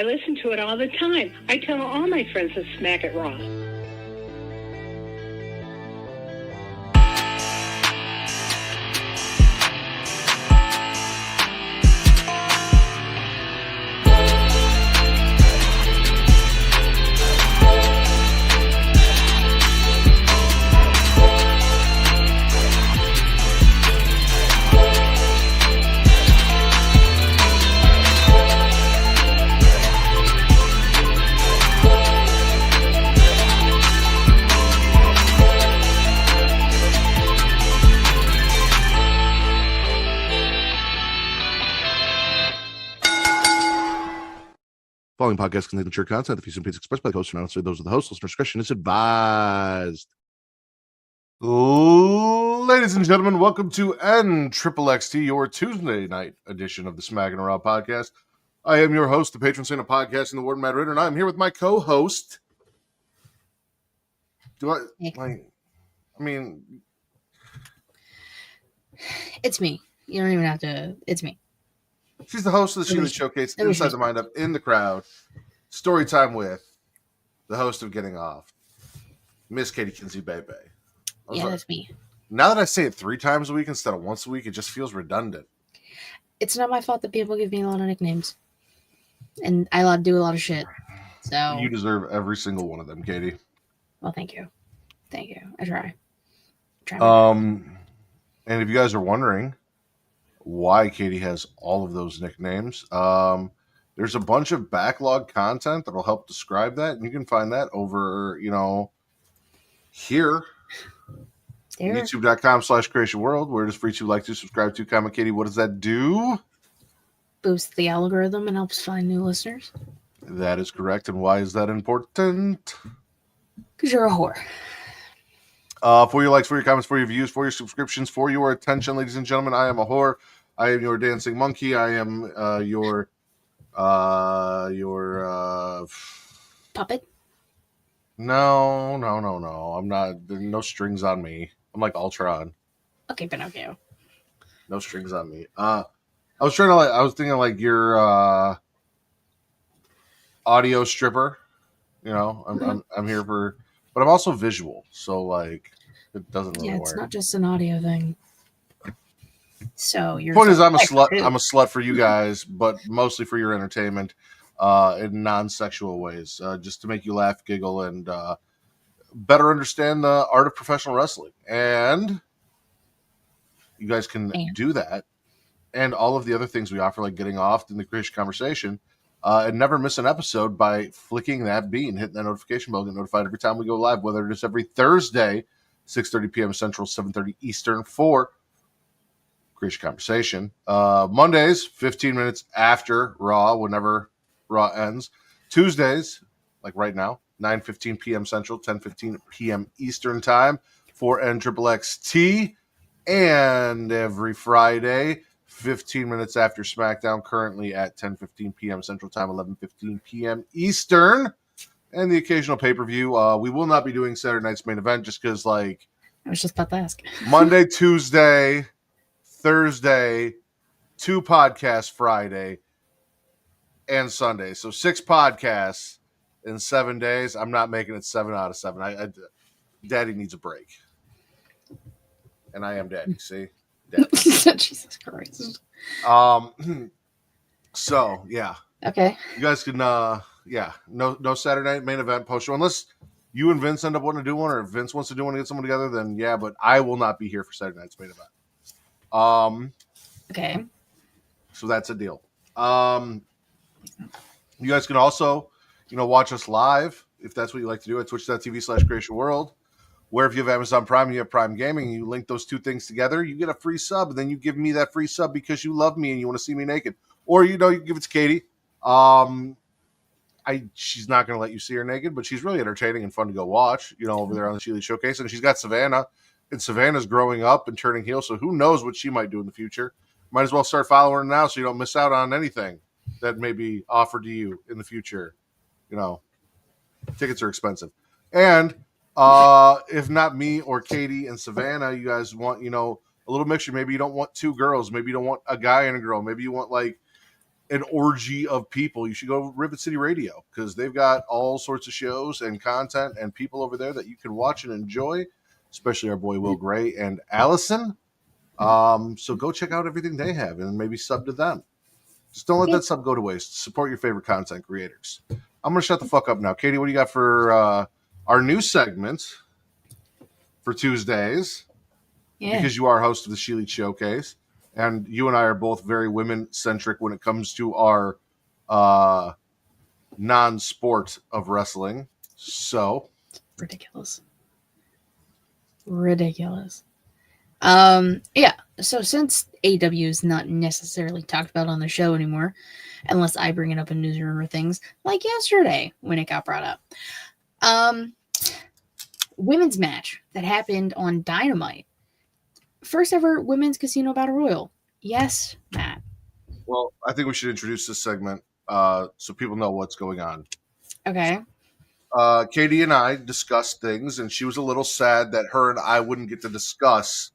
I listen to it all the time. I tell all my friends to Smack It Raw. Following podcast contains mature content. The views and opinions expressed by the host are not necessarily those of the host. Listener discretion is advised. Ladies and gentlemen, welcome to NXXXT, your Tuesday night edition of the Smackin It Raw podcast. I am your host, the patron saint of podcasting, the Warden Matt Ritter, and I'm here with my co-host. It's me. You don't even have to. It's me. She's the host of the Sheila Showcase, Inside the Mind Up, in the crowd. Story time with the host of Getting Off, Miss Katie Kinsey Bebe. Yeah, that's me. Now that I say it 3 times a week instead of once a week, it just feels redundant. It's not my fault that people give me a lot of nicknames. And I do a lot of shit. So you deserve every single one of them, Katie. Well, thank you. Thank you. I try. And if you guys are wondering why Katie has all of those nicknames, there's a bunch of backlog content that'll help describe that, and you can find that over, here. YouTube.com/Creation World, where it is free to like to subscribe to. Comment, Katie, what does that do? Boost the algorithm and helps find new listeners. That is correct. And why is that important? Because you're a whore. For your likes, for your comments, for your views, for your subscriptions, for your attention, ladies and gentlemen, I am a whore. I am your dancing monkey. I am your puppet. No. I'm not. There's no strings on me. I'm like Ultron. Okay, Pinocchio. No strings on me. I was thinking like your audio stripper. I'm here for. But I'm also visual, so like it doesn't really work. It's not just an audio thing. So your point is, I'm a slut. I'm a slut for you guys, but mostly for your entertainment, in non-sexual ways, just to make you laugh, giggle, and better understand the art of professional wrestling. And you guys can do that, and all of the other things we offer, like Getting Off in the Creation Conversation. And never miss an episode by flicking that bean, hitting that notification bell, get notified every time we go live, whether it is every Thursday, 6:30 p.m. Central, 7:30 Eastern for Creation Conversation. Mondays, 15 minutes after Raw, whenever Raw ends. Tuesdays, like right now, 9:15 p.m. Central, 10:15 p.m. Eastern Time for NXXXT. And every Friday, 15 minutes after Smackdown, currently at 10:15 p.m. Central Time, 11:15 p.m. Eastern, and the occasional pay-per-view. We will not be doing Saturday night's main event just because, I was just about to ask. Monday, Tuesday, Thursday, 2 podcasts Friday, and Sunday. So 6 podcasts in 7 days. I'm not making it 7 out of 7. Daddy needs a break. And I am Daddy, see? Jesus Christ. So yeah. Okay. You guys can no Saturday night main event post show unless you and Vince end up wanting to do one, or if Vince wants to do one to get someone together, then yeah, but I will not be here for Saturday night's main event. Okay. So that's a deal. You guys can also, watch us live if that's what you like to do at twitch.tv/Creation World. Where if you have Amazon Prime, you have Prime Gaming, you link those 2 things together, you get a free sub, and then you give me that free sub because you love me and you want to see me naked. Or, you give it to Katie. She's not going to let you see her naked, but she's really entertaining and fun to go watch, over there on the Sheila Showcase. And she's got Savannah, and Savannah's growing up and turning heel, so who knows what she might do in the future. Might as well start following her now so you don't miss out on anything that may be offered to you in the future. Tickets are expensive. And if not me or Katie and Savannah, you guys want, a little mixture. Maybe you don't want 2 girls. Maybe you don't want a guy and a girl. Maybe you want an orgy of people, you should go Rivet City Radio, because they've got all sorts of shows and content and people over there that you can watch and enjoy, especially our boy Will Gray and Allison. So go check out everything they have and maybe sub to them. Just don't let that sub go to waste. Support your favorite content creators. I'm going to shut the fuck up now. Katie, what do you got for our new segment for Tuesdays? Yeah. Because you are host of the She Elite Showcase. And you and I are both very women-centric when it comes to our non-sport of wrestling. So. Ridiculous. Yeah. So since AEW is not necessarily talked about on the show anymore, unless I bring it up in newsroom or things, like yesterday when it got brought up. Women's match that happened on Dynamite. First ever women's casino battle royal. Yes, Matt. Well, I think we should introduce this segment so people know what's going on. Okay. Katie and I discussed things, and she was a little sad that her and I wouldn't get to discuss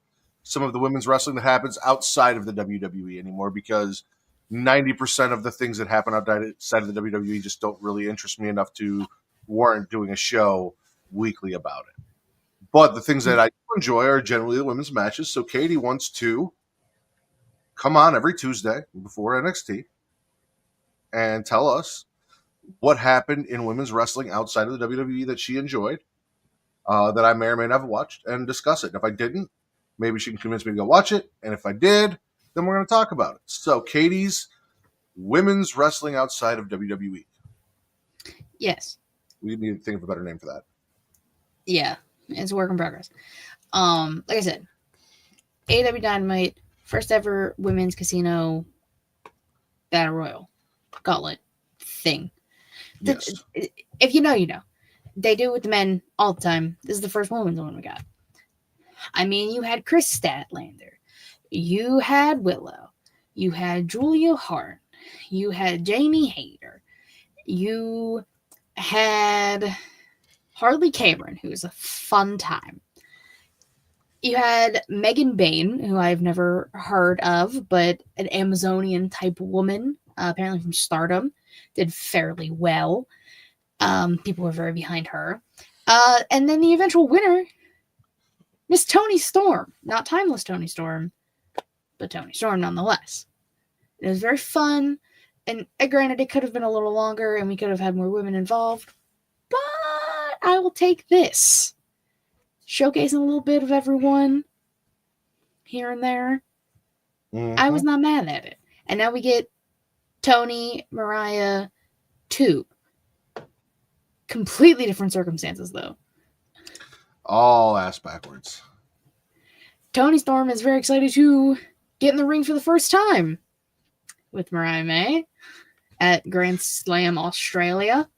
some of the women's wrestling that happens outside of the WWE anymore, because 90% of the things that happen outside of the WWE just don't really interest me enough to warrant doing a show weekly about it. But the things that I enjoy are generally the women's matches. So Katie wants to come on every Tuesday before NXT and tell us what happened in women's wrestling outside of the WWE that she enjoyed, that I may or may not have watched, and discuss it. And if I didn't, maybe she can convince me to go watch it. And if I did, then we're going to talk about it. So Katie's women's wrestling outside of WWE. Yes. We need to think of a better name for that. Yeah. It's a work in progress. Like I said, AEW Dynamite, first ever women's casino battle royal gauntlet thing. Yes. If you know, you know. They do it with the men all the time. This is the first women's one we got. I mean, you had Chris Statlander. You had Willow. You had Julia Hart. You had Jamie Hayter. You had Harley Cameron, who was a fun time. You had Megan Bain, who I've never heard of, but an Amazonian type woman, apparently from Stardom, did fairly well. People were very behind her. And then the eventual winner, Miss Toni Storm. Not Timeless Toni Storm, but Toni Storm nonetheless. It was very fun. And granted, it could have been a little longer and we could have had more women involved. But I will take this. Showcasing a little bit of everyone here and there. Mm-hmm. I was not mad at it. And now we get Toni, Mariah, 2. Completely different circumstances, though. All ass backwards. Toni Storm is very excited to get in the ring for the first time with Mariah May at Grand Slam Australia.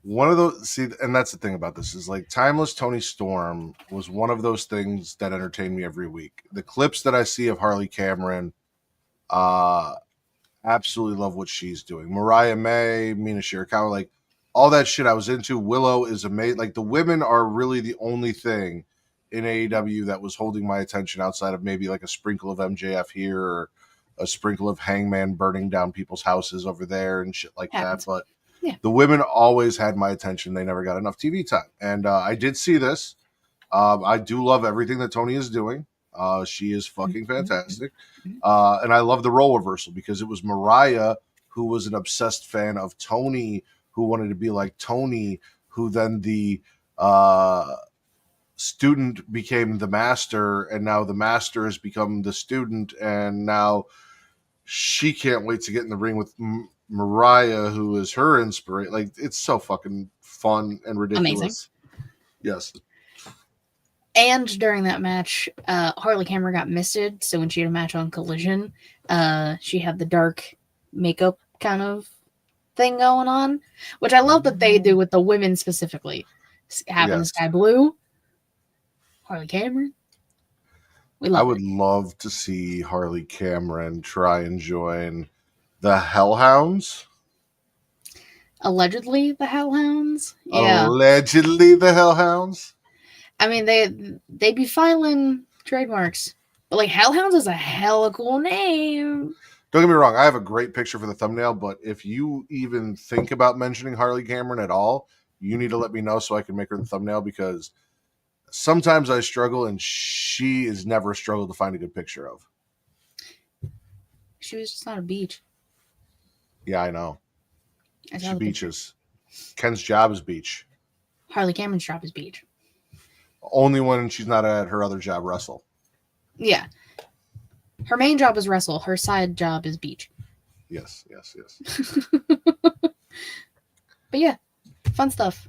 One of those, see, and that's the thing about this, is like Timeless Toni Storm was one of those things that entertained me every week. The clips that I see of Harley Cameron, absolutely love what she's doing. Mariah May, Mina Shirakawa, like all that shit I was into. Willow is amazing. Like the women are really the only thing in AEW that was holding my attention outside of maybe like a sprinkle of MJF here or a sprinkle of Hangman burning down people's houses over there and shit like that. But yeah, the women always had my attention. They never got enough TV time. And I did see this. I do love everything that Toni is doing. She is fucking fantastic. And I love the role reversal because it was Mariah who was an obsessed fan of Toni, who wanted to be like Toni, who then the student became the master, and now the master has become the student, and now she can't wait to get in the ring with Mariah, who is her inspiration. Like, it's so fucking fun and ridiculous. Amazing. Yes. And during that match, Harley Cameron got misted, so when she had a match on Collision, she had the dark makeup kind of thing going on, which I love that they do with the women specifically. Having the sky blue, Harley Cameron. I would love to see Harley Cameron try and join the Hellhounds. Allegedly the Hellhounds? Yeah. Allegedly the Hellhounds? I mean, they be filing trademarks. But like Hellhounds is a hella cool name. Don't get me wrong, I have a great picture for the thumbnail, but if you even think about mentioning Harley Cameron at all, you need to let me know so I can make her the thumbnail, because sometimes I struggle and she is never a struggle to find a good picture of. She was just on a beach. Yeah, I know. I She saw the beaches. Ken's job is beach. picture. Harley Cameron's job is beach. Only when she's not at her other job, wrestle. Yeah. Her main job is wrestle. Her side job is beach. Yes. But yeah, fun stuff.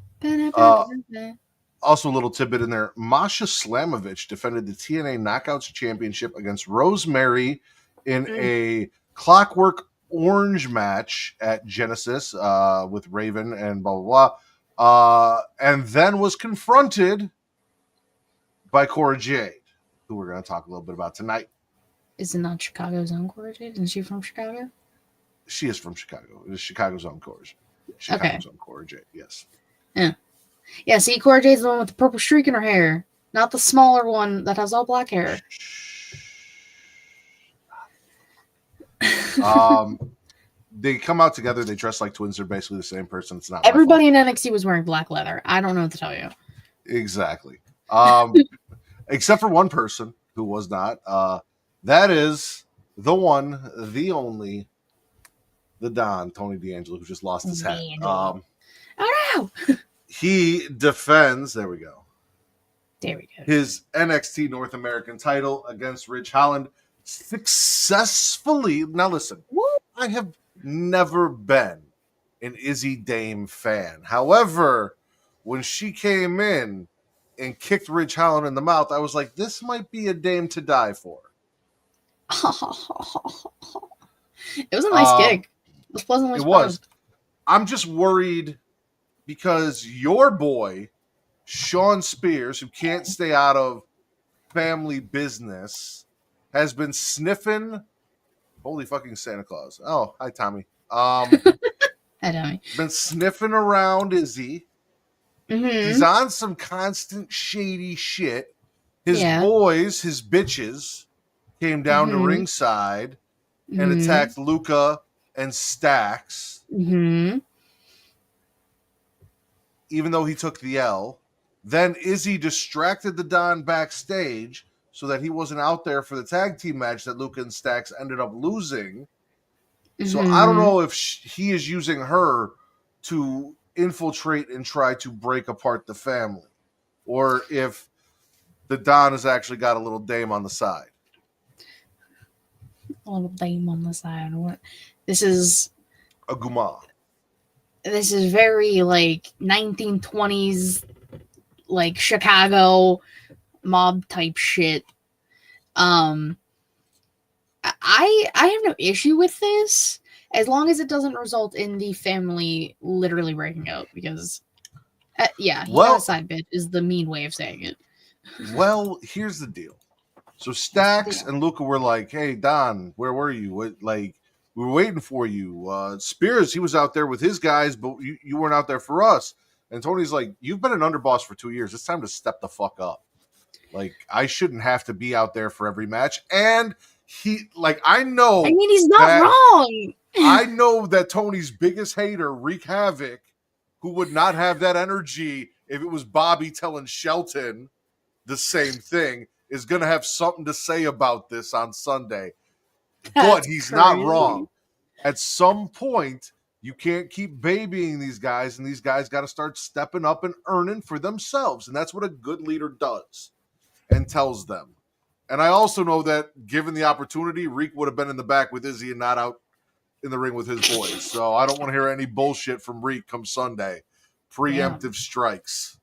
Also, a little tidbit in there. Masha Slammovich defended the TNA Knockouts Championship against Rosemary in a Clockwork Orange match at Genesis with Raven and blah, blah, blah. And then was confronted by Cora Jade, who we're going to talk a little bit about tonight. Is it not Chicago's own Cora Jade? Isn't she from Chicago? She is from Chicago. It is Chicago's own Cora Jade. Chicago's own Cora Jade, yes. Yeah. Yeah, see, Cora Jade's the one with the purple streak in her hair, not the smaller one that has all black hair. They come out together. They dress like twins. They're basically the same person. It's not everybody in NXT was wearing black leather. I don't know what to tell you. Exactly. Except for one person who was not. That is the one, the only, the Don, Tony D'Angelo, who just lost his hat. Oh no! He defends. There we go. There we go. His NXT North American title against Ridge Holland successfully. Now listen, I have never been an Izzy Dame fan. However, when she came in and kicked Ridge Holland in the mouth, I was like, this might be a Dame to die for. It was a nice gig. It was pleasantly surprised. Was. I'm just worried because your boy, Sean Spears, who can't stay out of family business, has been sniffing. Holy fucking Santa Claus. Oh, hi, Tommy. Hi, Tommy. Been sniffing around Izzy. Mm-hmm. He's on some constant shady shit. His boys, his bitches, came down to ringside and attacked Luca and Stax. Even though he took the L. Then Izzy distracted the Don backstage so that he wasn't out there for the tag team match that Luca and Stax ended up losing. So I don't know if he is using her to infiltrate and try to break apart the family, or if the Don has actually got a little dame on the side. A little dame on the side. What? This is a guma. This is very like 1920s, like Chicago mob type shit. I have no issue with this as long as it doesn't result in the family literally breaking up, because he got a side bitch is the mean way of saying it. Well, here's the deal. So Stax and Luca were like, "Hey Don, where were you? We were waiting for you. Spears, he was out there with his guys, but you weren't out there for us." And Tony's like, "You've been an underboss for 2 years. It's time to step the fuck up. Like, I shouldn't have to be out there for every match." And I know. I mean, he's not wrong. I know that Tony's biggest hater, Wreak Havoc, who would not have that energy if it was Bobby telling Shelton the same thing, is going to have something to say about this on Sunday. But he's not wrong. At some point, you can't keep babying these guys, and these guys got to start stepping up and earning for themselves. And that's what a good leader does and tells them. And I also know that given the opportunity, Reek would have been in the back with Izzy and not out in the ring with his boys. So I don't want to hear any bullshit from Reek come Sunday. Preemptive strikes.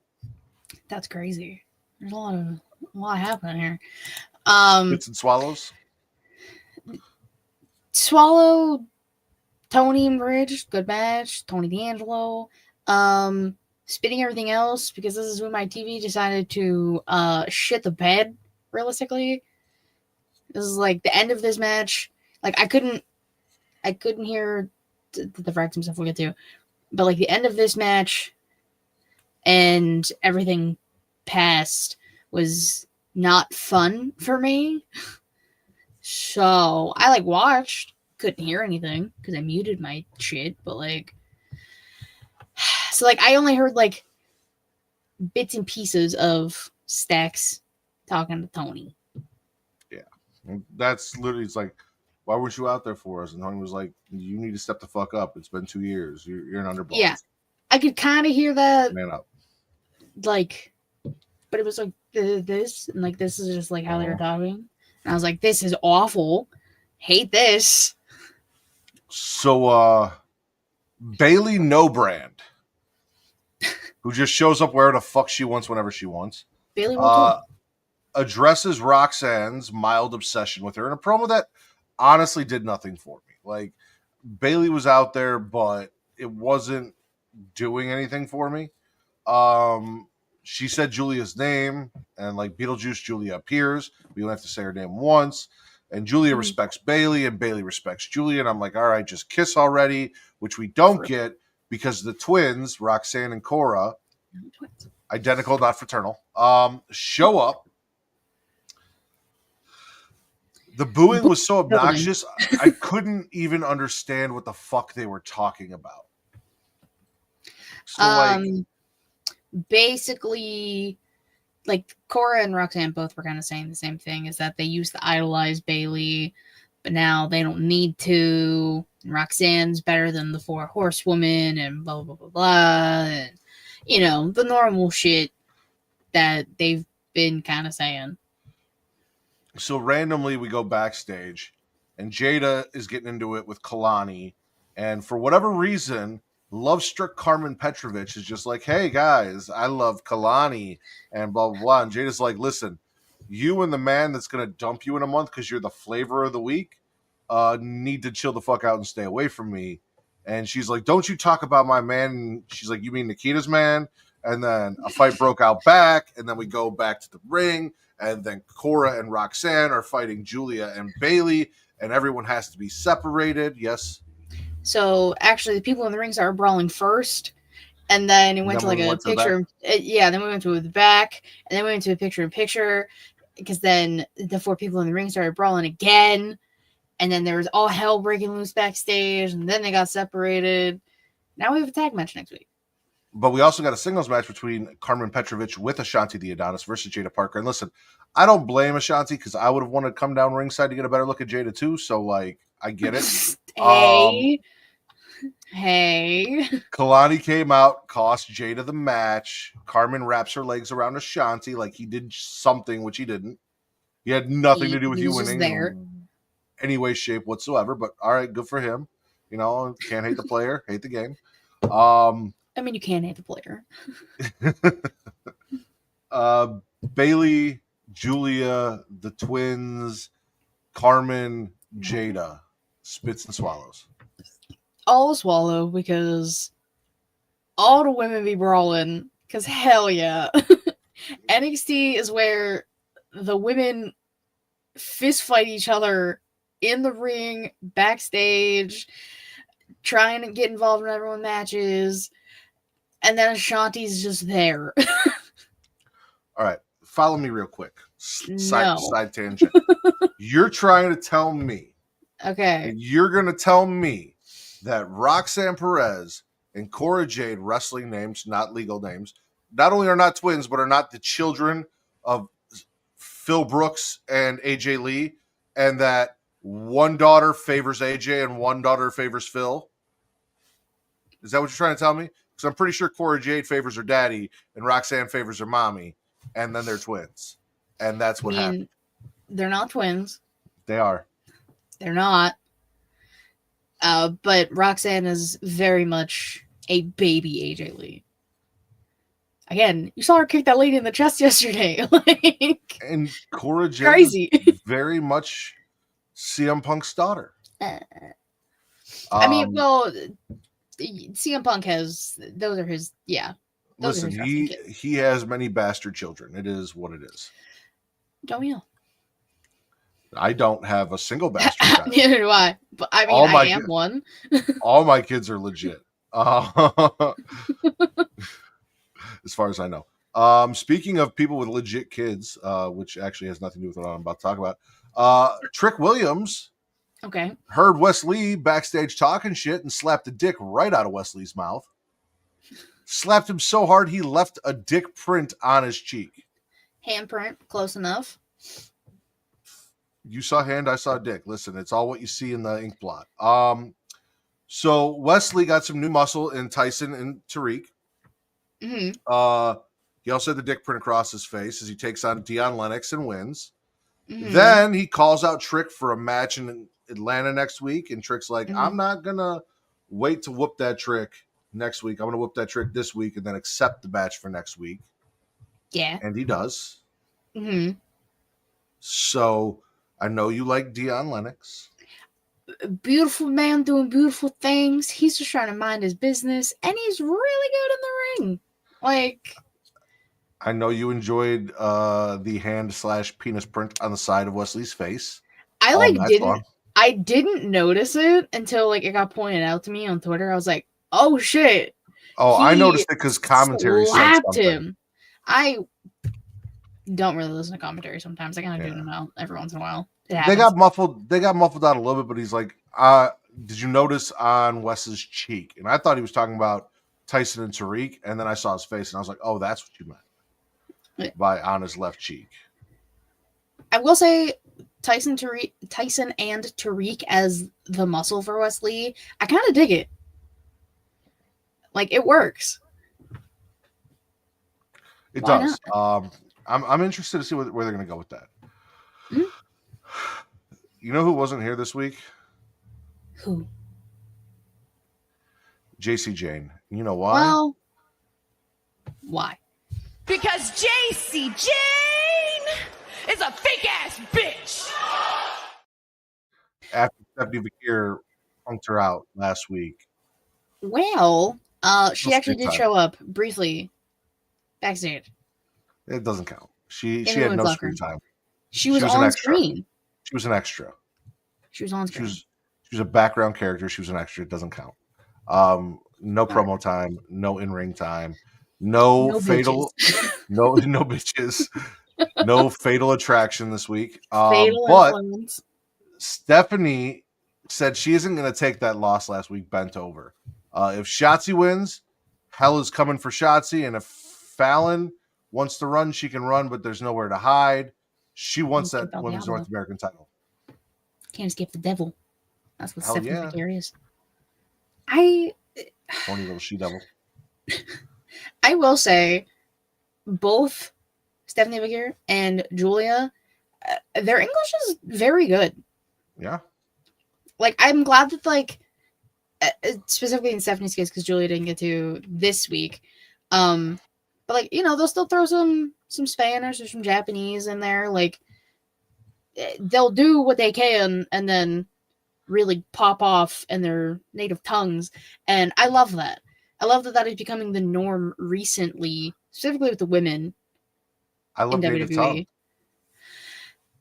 That's crazy. There's a lot happening here. Bits and swallows. Swallow, Tony and Ridge, good match. Tony D'Angelo. Spitting everything else, because this is when my TV decided to shit the bed, realistically. This is like the end of this match. Like I couldn't hear the frags and stuff we'll get to. But like the end of this match and everything past was not fun for me. So I watched couldn't hear anything because I muted my shit. But like, so like I only heard like bits and pieces of Stacks talking to Tony. Yeah, that's literally, it's like, why weren't you out there for us? And Tony was like, you need to step the fuck up. It's been 2 years. You're an underboss. Yeah, I could kind of hear that. Man up. Like, but it was like this, and like this is just like how they were talking. And I was like, this is awful. Hate this. So, Bailey No Brand, who just shows up where the fuck she wants whenever she wants, Bailey will addresses Roxanne's mild obsession with her in a promo that honestly did nothing for me. Like, Bailey was out there, but it wasn't doing anything for me. She said Julia's name, and like Beetlejuice, Julia appears. We don't have to say her name once. And Julia respects Bailey, and Bailey respects Julia. And I'm like, all right, just kiss already, which we don't get because the twins, Roxanne and Cora, identical, not fraternal, show up. The booing was so obnoxious, I couldn't even understand what the fuck they were talking about. So, basically, like Cora and Roxanne both were kind of saying the same thing, is that they used to idolize Bailey, but now they don't need to. And Roxanne's better than the 4 horsewomen and blah, blah, blah, blah. And, you know, the normal shit that they've been kind of saying. So randomly we go backstage, and Jada is getting into it with Kalani, and for whatever reason, love-struck Carmen Petrovich is just like, hey guys, I love Kalani, and blah, blah, blah. And Jada's like, listen, you and the man that's going to dump you in a month because you're the flavor of the week need to chill the fuck out and stay away from me. And she's like, don't you talk about my man. And she's like, you mean Nikita's man? And then a fight broke out back, and then we go back to the ring, and then Cora and Roxanne are fighting Julia and Bailey, and everyone has to be separated. Yes. So actually, the people in the ring started brawling first, and then it went to like a picture. Yeah, then we went to the back, and then we went to a picture-in-picture, because then the 4 people in the ring started brawling again, and then there was all hell breaking loose backstage, and then they got separated. Now we have a tag match next week. But we also got a singles match between Carmen Petrovich with Ashanti the Adonis versus Jada Parker. And listen, I don't blame Ashanti because I would have wanted to come down ringside to get a better look at Jada too. So, like, I get it. Hey. Kalani came out, cost Jada the match. Carmen wraps her legs around Ashanti like he did something, which he didn't. He had nothing to do with you winning in any way, shape whatsoever. But all right, good for him. You know, can't hate the player, hate the game. I mean, you can't hate the player. Bailey, Julia, the twins, Carmen, Jada, spits and swallows. All swallow because all the women be brawling. Because hell yeah. NXT is where the women fist fight each other in the ring, backstage, trying to get involved in everyone's matches. And then Ashanti's just there. All right. Follow me real quick. Side tangent. You're trying to tell me. Okay. And you're going to tell me that Roxanne Perez and Cora Jade, wrestling names, not legal names, not only are not twins, but are not the children of Phil Brooks and AJ Lee, and that one daughter favors AJ and one daughter favors Phil? Is that what you're trying to tell me? Because I'm pretty sure Cora Jade favors her daddy and Roxanne favors her mommy, and then they're twins. And that's what happened. They're not twins. They are. They're not. But Roxanne is very much a baby AJ Lee. Again, you saw her kick that lady in the chest yesterday. And Cora Jade crazy. is very much CM Punk's daughter. I mean, well, CM Punk has, those are his, yeah. Listen, he has many bastard children. It is what it is. Don't you? I don't have a single bastard child. Neither do I. But I mean, I am one. All my kids are legit. As far as I know. Speaking of people with legit kids, which actually has nothing to do with what I'm about to talk about, Trick Williams Okay. Heard Wesley backstage talking shit and slapped the dick right out of Wesley's mouth. Slapped him so hard he left a dick print on his cheek. Handprint, close enough. You saw hand, I saw dick. Listen, it's all what you see in the ink blot. So Wesley got some new muscle in Tyson and Tariq. Mm-hmm. He also had the dick print across his face as he takes on Dion Lennox and wins. Mm-hmm. Then he calls out Trick for a match in Atlanta next week, and Trick's like, Mm-hmm. I'm not gonna wait to whoop that Trick next week. I'm gonna whoop that Trick this week and then accept the match for next week. Yeah. And he does. Mm-hmm. So I know you like Dion Lennox. Beautiful man doing beautiful things. He's just trying to mind his business, and he's really good in the ring. Like, I know you enjoyed the hand/penis print on the side of Wesley's face. I didn't notice it until like it got pointed out to me on Twitter. I was like, oh shit. Oh, I noticed it because commentary said something. Him. I don't really listen to commentary sometimes. I kind of do know every once in a while. They got muffled out a little bit, but he's like, did you notice on Wes's cheek? And I thought he was talking about Tyson and Tariq, and then I saw his face and I was like, oh, that's what you meant by on his left cheek. I will say Tyson and Tariq as the muscle for Wesley, I kind of dig it. Like, it works. It does. I'm interested to see where they're going to go with that. Mm-hmm. You know who wasn't here this week? Who? JC Jane. You know why? Well, why? Because JC Jane is a fake ass bitch. After Stephanie Bakir punked her out last week. Well, she actually did show up briefly backstage. It doesn't count. She had no screen time. She was on screen. She was an extra. She was on screen. She was a background character. She was an extra. It doesn't count. No promo time. No in-ring time. No fatal. no bitches. No fatal attraction this week. But influence. Stephanie said she isn't going to take that loss last week bent over. If Shotzi wins, hell is coming for Shotzi. And if Fallon wants to run, she can run, but there's nowhere to hide. She wants that Women's North American title. Can't escape the devil. That's what Stephanie Bakir is. Horny little she-devil. I will say, both Stephanie Bakir and Julia, their English is very good. Yeah. Like, I'm glad that, like, specifically in Stephanie's case, because Julia didn't get to this week. But, like, you know, they'll still throw some Spanish or some Japanese in there. Like, they'll do what they can and then really pop off in their native tongues. And I love that. I love that is becoming the norm recently, specifically with the women. I love native tongue.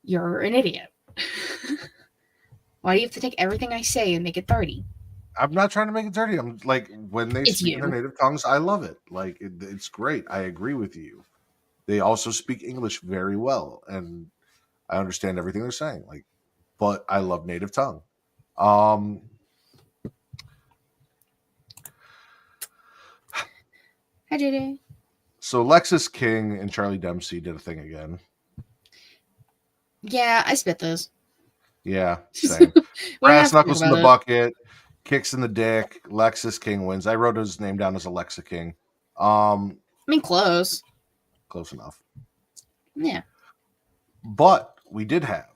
You're an idiot. Why do you have to take everything I say and make it 30? I'm not trying to make it dirty. I'm like, when they speak their native tongues, I love it. Like, it's great. I agree with you. They also speak English very well, and I understand everything they're saying. Like, but I love native tongue. I did it. So Lexis King and Charlie Dempsey did a thing again. Yeah, I spit those. Yeah, same. Brass knuckles in the bucket. Kicks in the dick. Lexis King wins. I wrote his name down as Alexa King. I mean, close. Close enough. Yeah. But we did have,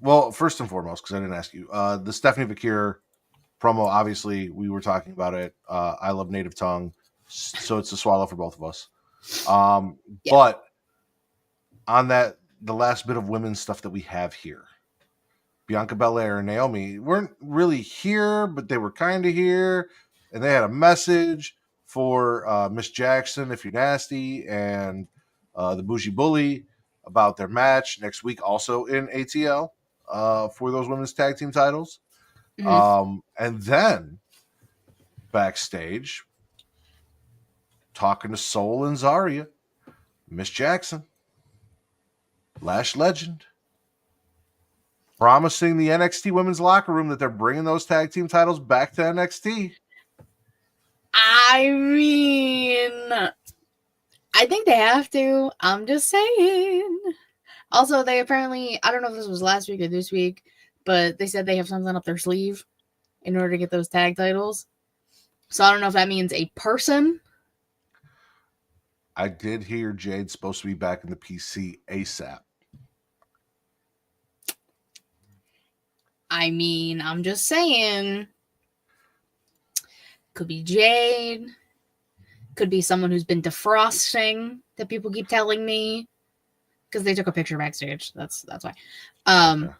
well, first and foremost, because I didn't ask you, the Stephanie Bakir promo, obviously, we were talking about it. I love native tongue, so it's a swallow for both of us. But on that, the last bit of women's stuff that we have here, Bianca Belair and Naomi weren't really here, but they were kind of here. And they had a message for Miss Jackson, if you're nasty, and the Bougie Bully about their match next week, also in ATL for those women's tag team titles. Mm-hmm. And then backstage, talking to Soul and Zarya, Miss Jackson, Lash Legend, promising the NXT women's locker room that they're bringing those tag team titles back to NXT. I mean, I think they have to. I'm just saying. Also, they apparently, I don't know if this was last week or this week, but they said they have something up their sleeve in order to get those tag titles. So I don't know if that means a person. I did hear Jade's supposed to be back in the PC ASAP. I mean, I'm just saying. Could be Jade. Could be someone who's been defrosting that people keep telling me. Because they took a picture backstage. That's why. Okay.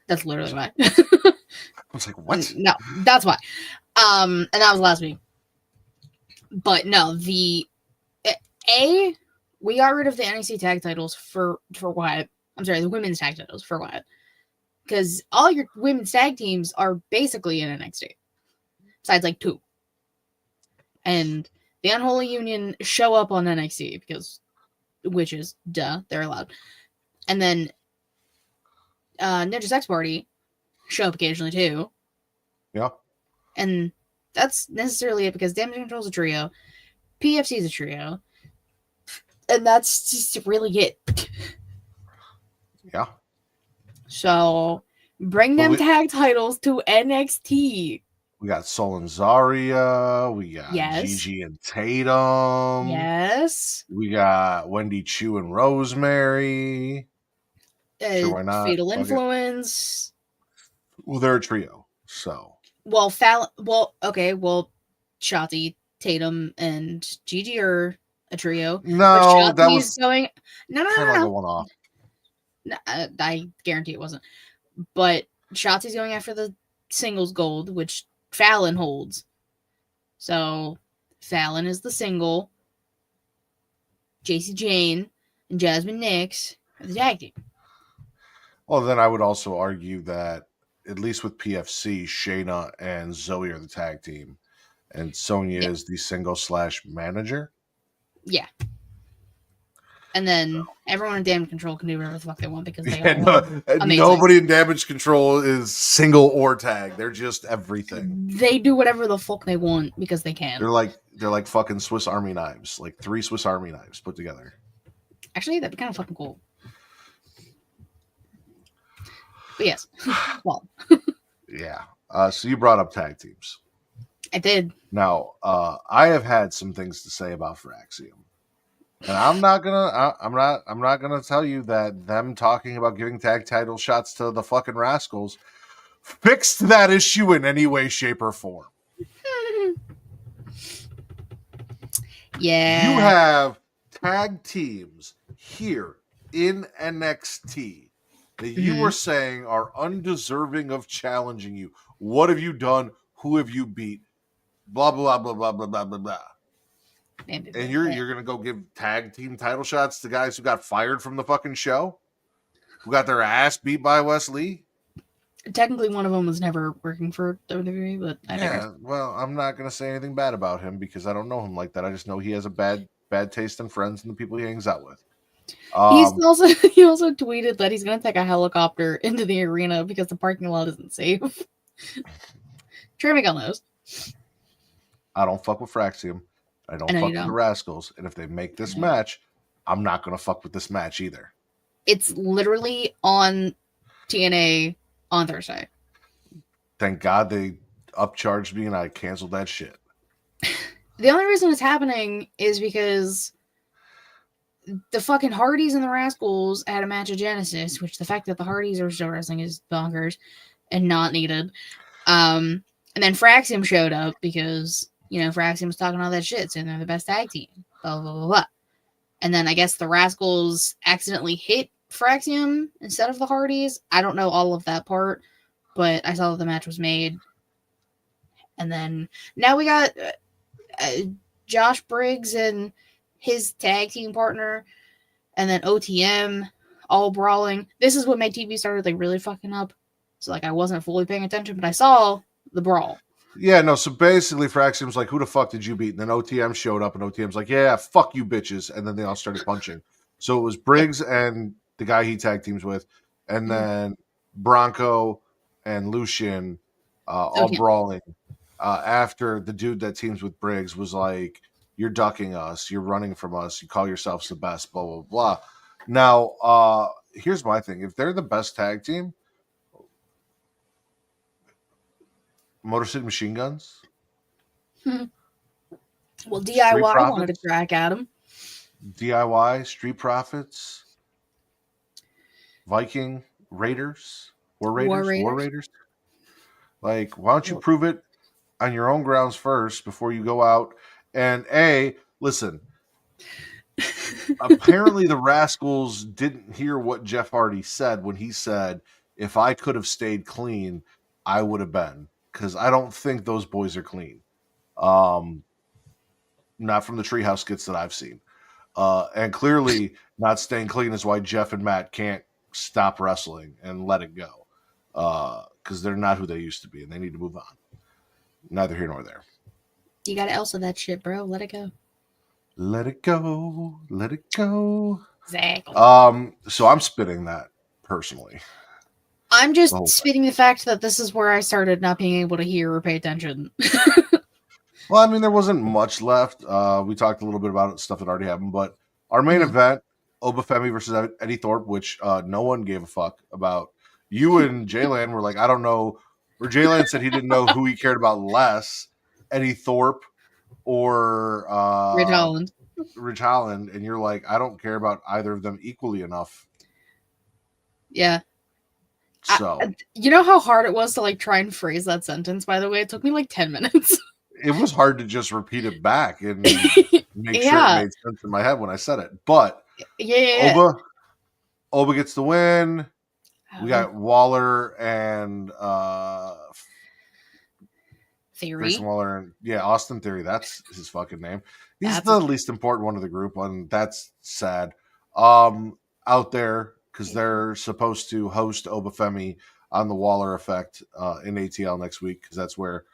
That's literally why. I was like, what? No, that's why. And that was last week. But no, we got rid of the NXT tag titles for what? I'm sorry, the women's tag titles for what? Because all your women's tag teams are basically in NXT. Besides like 2. And the Unholy Union show up on NXT because witches, duh, they're allowed. And then Ninja Sex Party show up occasionally too. Yeah. And that's necessarily it because Damage Control is a trio, PFC is a trio, and that's just really it. Yeah. So bring them tag titles to NXT. We got Sol and Zarya. We got Yes. Gigi and Tatum. Yes. We got Wendy Chu and Rosemary. Sure, why not? Fatal Influence. Well, they're a trio, so. Well, Shotzi, Tatum, and Gigi are a trio. No, that was going. No. like a one-off. No, I guarantee it wasn't. But Shotzi's going after the singles gold, which Fallon holds. So Fallon is the single. JC Jane and Jasmine Nix are the tag team. Well, then I would also argue that at least with PFC, Shayna and Zoe are the tag team, and Sonya is the single/manager. Yeah. And then everyone in Damage Control can do whatever the fuck they want because they are nobody in Damage Control is single or tag. They're just everything. They do whatever the fuck they want because they can. They're like fucking Swiss Army knives, like 3 Swiss Army knives put together. Actually, that'd be kind of fucking cool. But yes, well. Yeah. So you brought up tag teams. I did. Now, I have had some things to say about Fraxium. And I'm not gonna tell you that them talking about giving tag title shots to the fucking Rascals fixed that issue in any way, shape, or form. Yeah. You have tag teams here in NXT that you were saying are undeserving of challenging you. What have you done? Who have you beat? Blah blah blah blah blah blah blah blah. And you're gonna go give tag team title shots to guys who got fired from the fucking show, who got their ass beat by Wes Lee. Technically, one of them was never working for WWE, but well, I'm not gonna say anything bad about him because I don't know him like that. I just know he has a bad taste in friends and the people he hangs out with. He also tweeted that he's gonna take a helicopter into the arena because the parking lot isn't safe. Trey Miguel knows. I don't fuck with Fraxium. I don't fuck with the Rascals. And if they make this match, I'm not going to fuck with this match either. It's literally on TNA on Thursday. Thank God they upcharged me and I canceled that shit. The only reason it's happening is because the fucking Hardys and the Rascals had a match at Genesis, which the fact that the Hardys are still wrestling is bonkers and not needed. And then Fraxium showed up because... Fraxium was talking all that shit, saying they're the best tag team. Blah, blah, blah, blah. And then I guess the Rascals accidentally hit Fraxium instead of the Hardys. I don't know all of that part, but I saw that the match was made. And then now we got Josh Briggs and his tag team partner, and then OTM all brawling. This is what made TV started really fucking up. So I wasn't fully paying attention, but I saw the brawl. Yeah, no, so basically Fraxium's like, who the fuck did you beat? And then OTM showed up, and OTM's like, yeah, fuck you bitches. And then they all started punching. So it was Briggs and the guy he tag teams with, and then Bronco and Lucian all yeah. brawling after the dude that teams with Briggs was like, "You're ducking us. You're running from us. You call yourselves the best." Blah blah blah. Now, here's my thing: if they're the best tag team, Motor City Machine Guns, Well, Street DIY wanted to Profits, crack at him. DIY, Street Profits, Viking Raiders, War Raiders. Like, why don't you prove it on your own grounds first before you go out and listen. Apparently, the Rascals didn't hear what Jeff Hardy said when he said, "If I could have stayed clean, I would have been." Because I don't think those boys are clean. Not from the Treehouse skits that I've seen. And clearly, not staying clean is why Jeff and Matt can't stop wrestling and let it go. Because they're not who they used to be, and they need to move on. Neither here nor there. You got Elsa that shit, bro. Let it go. Let it go. Let it go. Exactly. So I'm spitting that personally. I'm just spitting the fact that this is where I started not being able to hear or pay attention. Well, I mean, there wasn't much left. We talked a little bit about it, stuff that already happened, but our main event, Oba Femi versus Eddie Thorpe, which no one gave a fuck about. You and Jaylan were like, I don't know. Or Jaylan said he didn't know who he cared about less, Eddie Thorpe or Ridge Holland. And you're like, I don't care about either of them equally enough. Yeah. So you know how hard it was to like try and phrase that sentence, by the way? It took me like 10 minutes. It was hard to just repeat it back and make sure it made sense in my head when I said it. But Oba gets the win. We got Waller and Theory. Grayson Waller and Austin Theory. That's his fucking name. He's the least important one of the group, and that's sad. Out there because they're supposed to host Oba Femi on the Waller Effect in ATL next week because that's where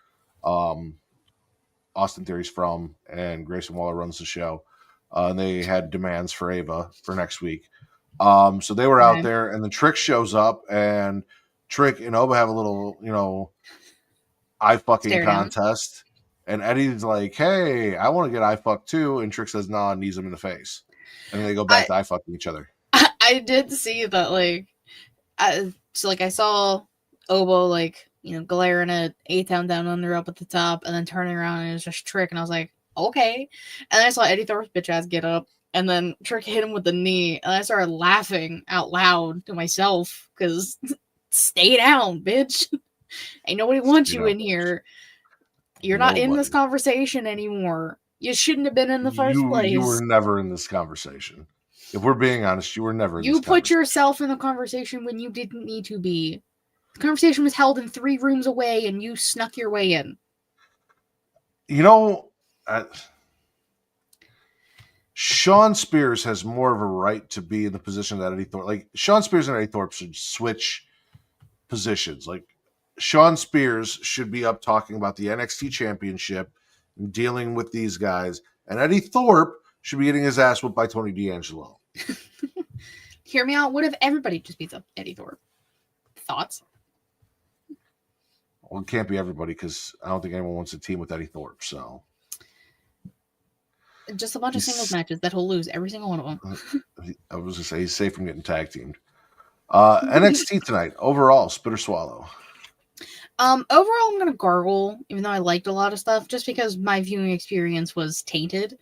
Austin Theory's from, and Grayson Waller runs the show. And they had demands for Ava for next week. So they were out there, and then Trick shows up, and Trick and Oba have a little, eye fucking contest. And Eddie's like, "Hey, I want to get eye fucked too." And Trick says, "Nah," and knees him in the face. And then they go back to eye fucking each other. I did see that, I saw Oba, glaring at A-Town Down Under up at the top, and then turning around, and it was just Trick, and I was like, okay. And then I saw Eddie Thorpe's bitch ass get up, and then Trick hit him with the knee, and I started laughing out loud to myself, because stay down, bitch. Ain't nobody wants you in here. You're not in this conversation anymore. You shouldn't have been in the first place. You were never in this conversation. If we're being honest, you were never in this conversation. You put yourself in the conversation when you didn't need to be. The conversation was held in 3 rooms away, and you snuck your way in. Sean Spears has more of a right to be in the position that Eddie Thorpe. Sean Spears and Eddie Thorpe should switch positions. Sean Spears should be up talking about the NXT Championship and dealing with these guys, and Eddie Thorpe should be getting his ass whipped by Tony D'Angelo. Hear me out. What if everybody just beats up Eddie Thorpe? Thoughts? Well, it can't be everybody because I don't think anyone wants to team with Eddie Thorpe. So just a bunch of singles matches that he'll lose every single one of them. I was going to say he's safe from getting tag teamed. NXT tonight, overall, spit or swallow? Overall, I'm going to gargle, even though I liked a lot of stuff, just because my viewing experience was tainted.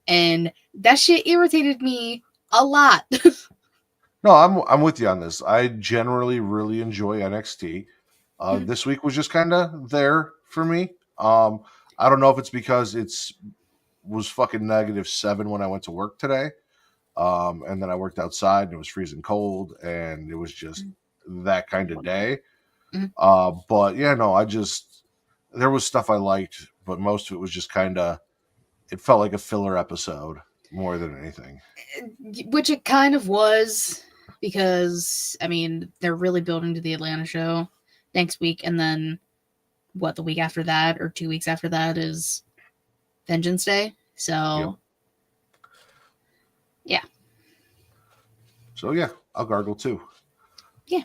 And that shit irritated me a lot. No, I'm with you on this. I generally really enjoy NXT. This week was just kind of there for me. I don't know if it's because was fucking -7 when I went to work today. And then I worked outside and it was freezing cold and it was just that kind of day. But yeah, no, there was stuff I liked, but most of it was just it felt like a filler episode more than anything. Which it kind of was, because, they're really building to the Atlanta show next week, and then, the week after that, or 2 weeks after that, is Vengeance Day, so, yeah. So, yeah, I'll gargle too. Yeah.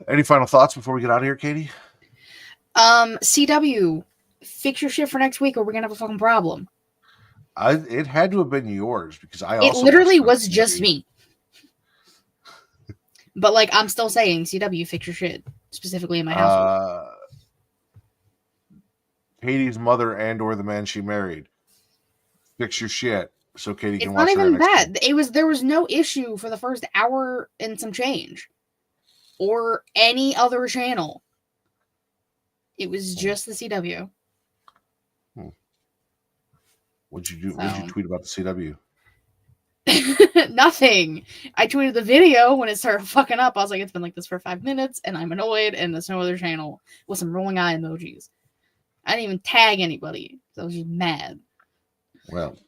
Any final thoughts before we get out of here, Katie? CW, fix your shit for next week or we're gonna have a fucking problem. It had to have been yours because I It also literally watched was on just TV. me. But like, I'm still saying, CW, fix your shit, specifically in my household. Katie's mother and/or the man she married. Fix your shit so Katie can It's watch not her even NXT. that. There was no issue for the first hour and some change, or any other channel. It was just the CW. What'd you do? So. What'd you tweet about the CW? Nothing. I tweeted the video when it started fucking up. I was like, it's been like this for 5 minutes, and I'm annoyed, and there's no other channel with some rolling eye emojis. I didn't even tag anybody, so I was just mad. Well,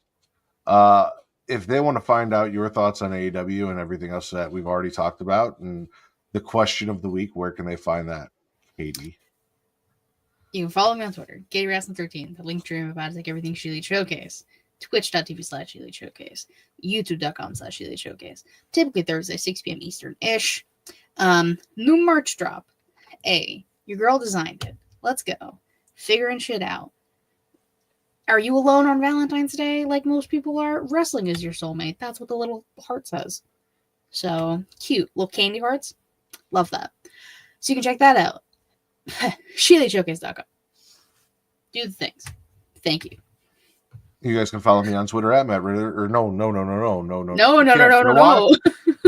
if they want to find out your thoughts on AEW and everything else that we've already talked about, and the question of the week, where can they find that, Katie? You can follow me on Twitter, GaryWrestling13, the link to about like everything She Showcase, twitch.tv/She Showcase, youtube.com/She Showcase. Typically Thursday, 6 p.m. Eastern-ish. New merch drop. Your girl designed it. Let's go. Figuring shit out. Are you alone on Valentine's Day like most people are? Wrestling is your soulmate. That's what the little heart says. So, cute. Little candy hearts. Love that. So you can check that out. SheLateShowcase.com. Do the things. Thank you. You guys can follow me on Twitter at Matt Ritter. Or no. No.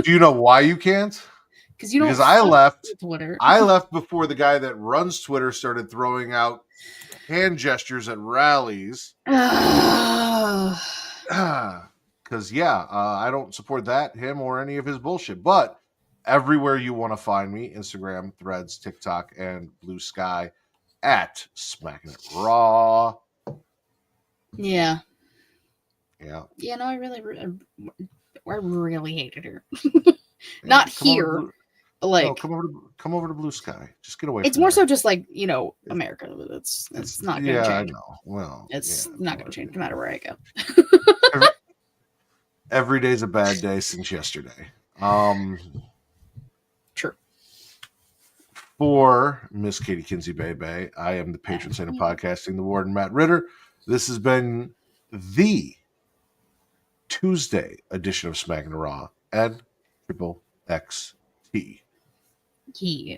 Do you know why you can't? Because you don't. Because I left Twitter. I left before the guy that runs Twitter started throwing out hand gestures at rallies. Because I don't support him or any of his bullshit. But everywhere you want to find me, Instagram, Threads, TikTok, and Blue Sky at Smackin It Raw. Yeah. Yeah. Yeah, no, I really hated her. Not here. But like, no, come over to Blue Sky. Just get away. It's more so just like, America. It's not going to change. I know. Well, it's not going to change no matter where I go. Every day's a bad day since yesterday. True. For Miss Katie Kinsey Bebe, I am the patron saint of podcasting, the Warden Matt Ritter. This has been the Tuesday edition of Smackin It Raw and NXXXT. Yeah.